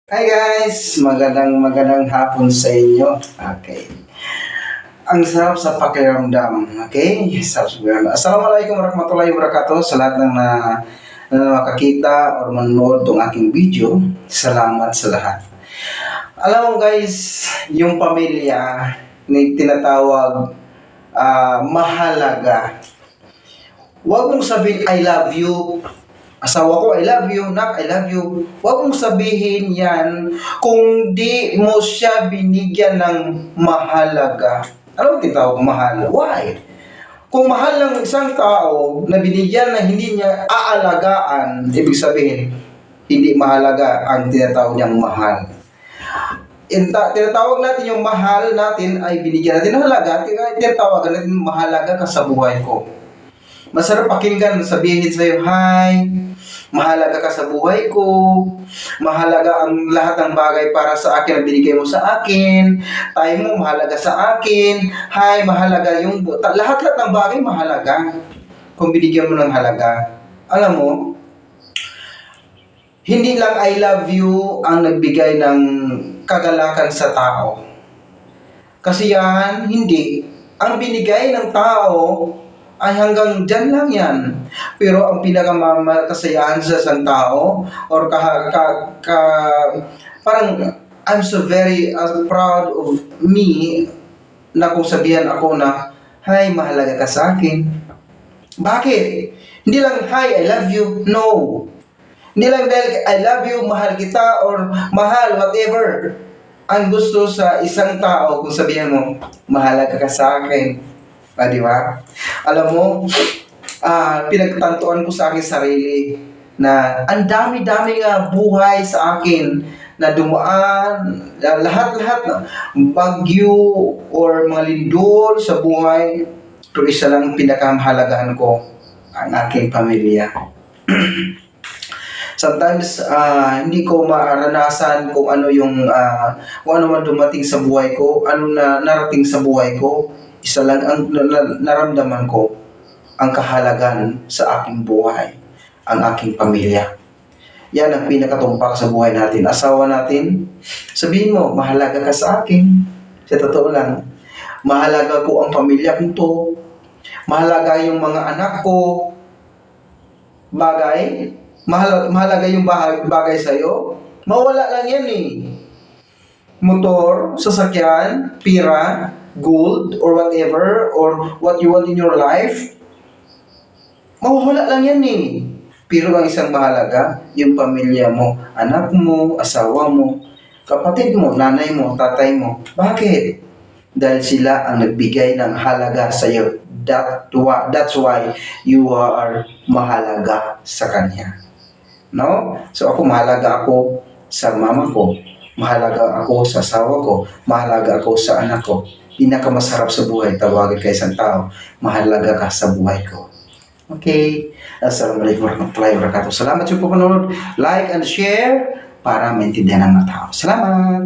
Hi guys! Magandang hapon sa inyo. Okay. Ang sarap sa pakiramdam. Okay? Sarap sa pakiramdam. Assalamualaikum warahmatullahi wabarakatuh sa lahat ng na makakita or manonood ng aking video. Salamat sa lahat. Alam mo guys, yung pamilya na tinatawag mahalaga. Huwag mong sabihin I love you. Asawa ko, I love you. Nak, I love you. Huwag mong sabihin yan kung di mo siya binigyan ng mahalaga. Ano ang tinatawag mahal? Why? Kung mahal ng isang tao na binigyan na hindi niya aalagaan, ibig sabihin, hindi mahalaga ang tinatawag niyang mahal. Tinatawag natin yung mahal natin ay binigyan natin ng halaga, tinatawag natin mahalaga ka sa buhay ko. Masarap pakinggan, sabihin sa'yo, hi, mahalaga ka sa buhay ko, mahalaga ang lahat ng bagay para sa akin na binigay mo sa akin, time mo mahalaga sa akin, hi, mahalaga yung, lahat-lahat ng bagay mahalaga kung binigyan mo ng halaga. Alam mo, hindi lang I love you ang nagbigay ng kagalakan sa tao. Kasi yan, hindi. Ang binigay ng tao ay hanggang dyan lang yan. Pero ang pinakakasayahan sa isang tao or parang I'm so very proud of me na kung sabihan ako na hi, mahalaga ka sa akin. Bakit? Hindi lang hi, I love you. No. Hindi lang dahil I love you, mahal kita or mahal, whatever. Ang gusto sa isang tao kung sabihan mo mahalaga ka sa akin. Di ba? Alam mo, pinagtantuan ko sa akin sarili na ang dami-dami nga buhay sa akin na dumaan, lahat-lahat na bagyo or mga lindol sa buhay, pero isa lang pinakamahalagaan ko, ang aking pamilya. Sometimes hindi ko maranasan kung ano yung kung ano man dumating sa buhay ko, ano na narating sa buhay ko. Isa lang ang naramdaman ko, ang kahalagan sa aking buhay, ang aking pamilya. Yan ang pinakatumpak sa buhay natin. Asawa natin, sabihin mo, mahalaga ka sa akin. Sa totoo lang, mahalaga ko ang pamilya ko to. Mahalaga yung mga anak ko. Bagay, mahalaga yung bagay sa'yo. Mawala lang yan eh. Motor, sasakyan, pira, gold, or whatever, or what you want in your life, mawawala lang yan eh. Pero ang isang mahalaga, yung pamilya mo, anak mo, asawa mo, kapatid mo, nanay mo, tatay mo. Bakit? Dahil sila ang nagbigay ng halaga sa iyo. That's why you are mahalaga sa kanya. No? So ako, mahalaga ako sa mama ko, mahalaga ako sa asawa ko, mahalaga ako sa anak ko. Pinakamasarap sa buhay, tawagin ka isang tao, mahalaga ka sa buhay ko. Okay? Assalamualaikum warahmatullahi wabarakatuh. Salamat sa panonood. Like and share para maintindihan ng mga tao. Salamat!